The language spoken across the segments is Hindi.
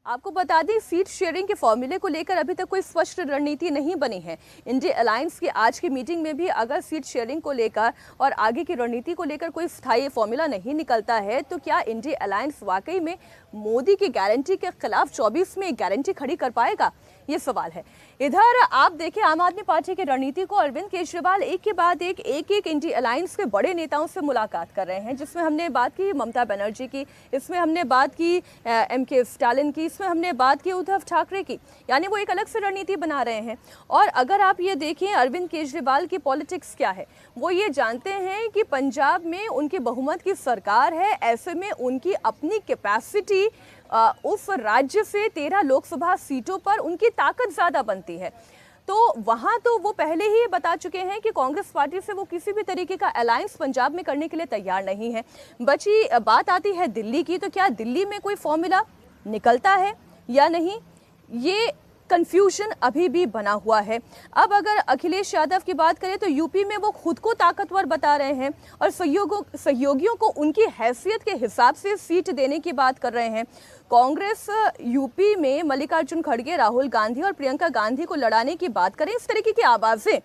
आपको बता दें, सीट शेयरिंग के फॉर्मूले को लेकर अभी तक कोई स्पष्ट रणनीति नहीं बनी है। इंडिया अलायंस की आज की मीटिंग में भी अगर सीट शेयरिंग को लेकर और आगे की रणनीति को लेकर कोई स्थायी फॉर्मूला नहीं निकलता है, तो क्या इंडिया अलायंस वाकई में मोदी की गारंटी के खिलाफ 24 में गारंटी खड़ी कर पाएगा, ये सवाल है। इधर आप देखें, आम आदमी पार्टी की रणनीति को अरविंद केजरीवाल एक के बाद एक इंडिया अलायंस के बड़े नेताओं से मुलाकात कर रहे हैं, जिसमें हमने बात की ममता बनर्जी की, इसमें हमने बात की MK स्टालिन की, इसमें हमने बात की उद्धव ठाकरे की। यानी वो एक अलग से रणनीति बना रहे हैं। और अगर आप ये देखें, अरविंद केजरीवाल की पॉलिटिक्स क्या है, वो ये जानते हैं कि पंजाब में उनकी बहुमत की सरकार है, ऐसे में उनकी अपनी कैपेसिटी उस राज्य से 13 लोकसभा सीटों पर उनकी ताकत ज्यादा बनती है। तो वहां तो वो पहले ही बता चुके हैं कि कांग्रेस पार्टी से वो किसी भी तरीके का अलायंस पंजाब में करने के लिए तैयार नहीं है। बची बात आती है दिल्ली की, तो क्या दिल्ली में कोई फॉर्मूला निकलता है या नहीं, ये कंफ्यूजन अभी भी बना हुआ है। अब अगर अखिलेश यादव की बात करें तो यूपी में वो खुद को ताकतवर बता रहे हैं और सहयोगियों को उनकी हैसियत के हिसाब से सीट देने की बात कर रहे हैं। कांग्रेस यूपी में मल्लिकार्जुन खड़गे, राहुल गांधी और प्रियंका गांधी को लड़ाने की बात करें, इस तरीके की आवाजें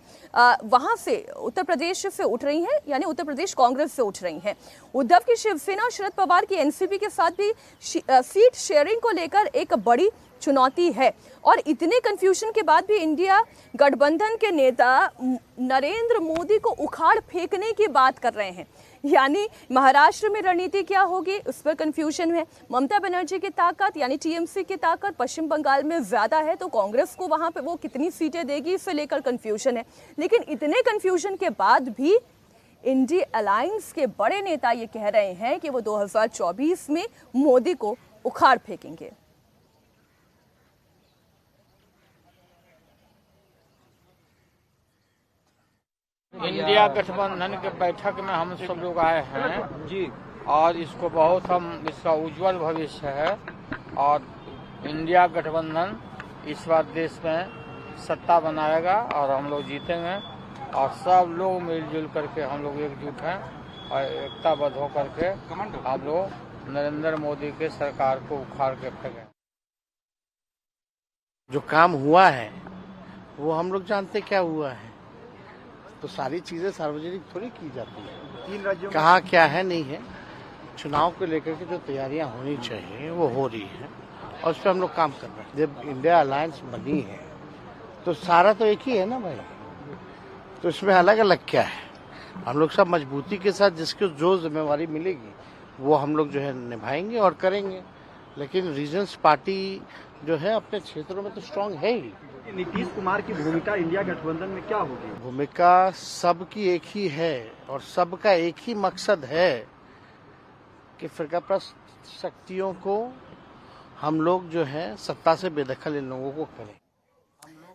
वहां से उत्तर प्रदेश से उठ रही हैं, यानी उत्तर प्रदेश कांग्रेस से उठ रही हैं। उद्धव की शिवसेना और शरद पवार की एनसीपी के साथ भी सीट शेयरिंग को लेकर एक बड़ी चुनौती है। और इतने कंफ्यूजन के बाद भी इंडिया गठबंधन के नेता नरेंद्र मोदी को उखाड़ फेंकने की बात कर रहे हैं। यानी महाराष्ट्र में रणनीति क्या होगी, उस पर कंफ्यूजन है। ममता बनर्जी की ताकत यानी टीएमसी की ताकत पश्चिम बंगाल में ज्यादा है, तो कांग्रेस को वहां पे वो कितनी सीटें देगी, इससे लेकर कंफ्यूजन है। लेकिन इतने कंफ्यूजन के बाद भी इंडिया अलायंस के बड़े नेता ये कह रहे हैं कि वो 2024 में मोदी को उखाड़ फेंकेंगे। इंडिया गठबंधन के बैठक में हम सब लोग आए हैं जी, और इसको बहुत इसका उज्जवल भविष्य है और इंडिया गठबंधन इस बार देश में सत्ता बनाएगा और हम लोग जीतेंगे और सब लोग मिलजुल करके हम लोग एकजुट हैं और एकताबद्ध होकर के हम लोग नरेंद्र मोदी के सरकार को उखाड़ के फेंकें। जो काम हुआ है वो हम लोग जानते क्या हुआ है, तो सारी चीजें सार्वजनिक थोड़ी की जाती है। 3 राज्यों कहाँ क्या है नहीं है, चुनाव को लेकर के जो तैयारियां होनी चाहिए वो हो रही है और उस पर हम लोग काम कर रहे हैं। जब इंडिया अलायंस बनी है तो सारा तो एक ही है ना भाई, तो इसमें अलग अलग क्या है। हम लोग सब मजबूती के साथ जिसको जो जिम्मेवारी मिलेगी वो हम लोग जो है निभाएंगे और करेंगे। लेकिन रीजन्स पार्टी जो है अपने क्षेत्रों में तो स्ट्रांग है ही। नीतीश कुमार की भूमिका इंडिया गठबंधन में क्या होगी? भूमिका सबकी एक ही है और सबका एक ही मकसद है कि फिरकाप्रस्त शक्तियों को हम लोग जो है सत्ता से बेदखल इन लोगों को करें।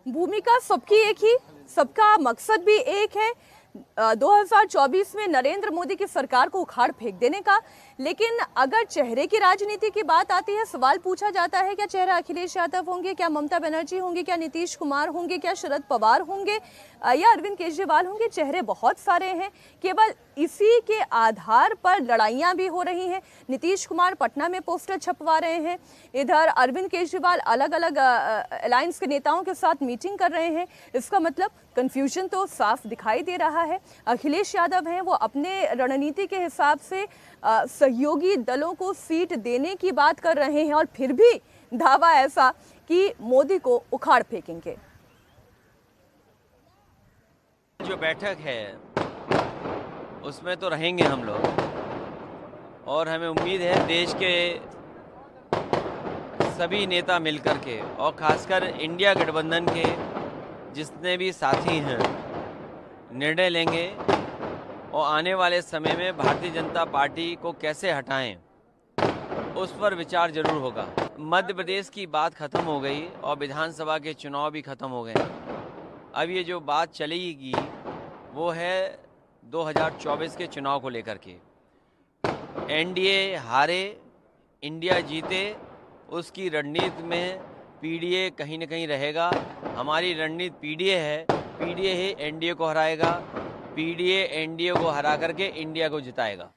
भूमिका सबकी एक ही, सबका मकसद भी एक है, 2024 में नरेंद्र मोदी की सरकार को उखाड़ फेंक देने का। लेकिन अगर चेहरे की राजनीति की बात आती है, सवाल पूछा जाता है क्या चेहरा अखिलेश यादव होंगे, क्या ममता बनर्जी होंगे, क्या नीतीश कुमार होंगे, क्या शरद पवार होंगे या अरविंद केजरीवाल होंगे। चेहरे बहुत सारे हैं, केवल इसी के आधार पर लड़ाइयां भी हो रही हैं। नीतीश कुमार पटना में पोस्टर छपवा रहे हैं, इधर अरविंद केजरीवाल अलग अलग अलायंस के नेताओं के साथ मीटिंग कर रहे हैं। इसका मतलब कंफ्यूजन तो साफ दिखाई दे रहा है। अखिलेश यादव हैं, वो अपने रणनीति के हिसाब से सहयोगी दलों को सीट देने की बात कर रहे हैं और फिर भी दावा ऐसा कि मोदी को उखाड़ फेंकेंगे। जो बैठक है उसमें तो रहेंगे हम लोग और हमें उम्मीद है देश के सभी नेता मिलकर के और खासकर इंडिया गठबंधन के जितने भी साथी हैं निर्णय लेंगे और आने वाले समय में भारतीय जनता पार्टी को कैसे हटाएं उस पर विचार जरूर होगा। मध्य प्रदेश की बात खत्म हो गई और विधानसभा के चुनाव भी खत्म हो गए। अब ये जो बात चलेगी वो है 2024 के चुनाव को लेकर के। एनडीए हारे, इंडिया जीते, उसकी रणनीति में पीडीए कहीं न कहीं रहेगा। हमारी रणनीति पीडीए है, पीडीए ही एनडीए को हराएगा, पीडीए एनडीए को हरा करके इंडिया को जिताएगा।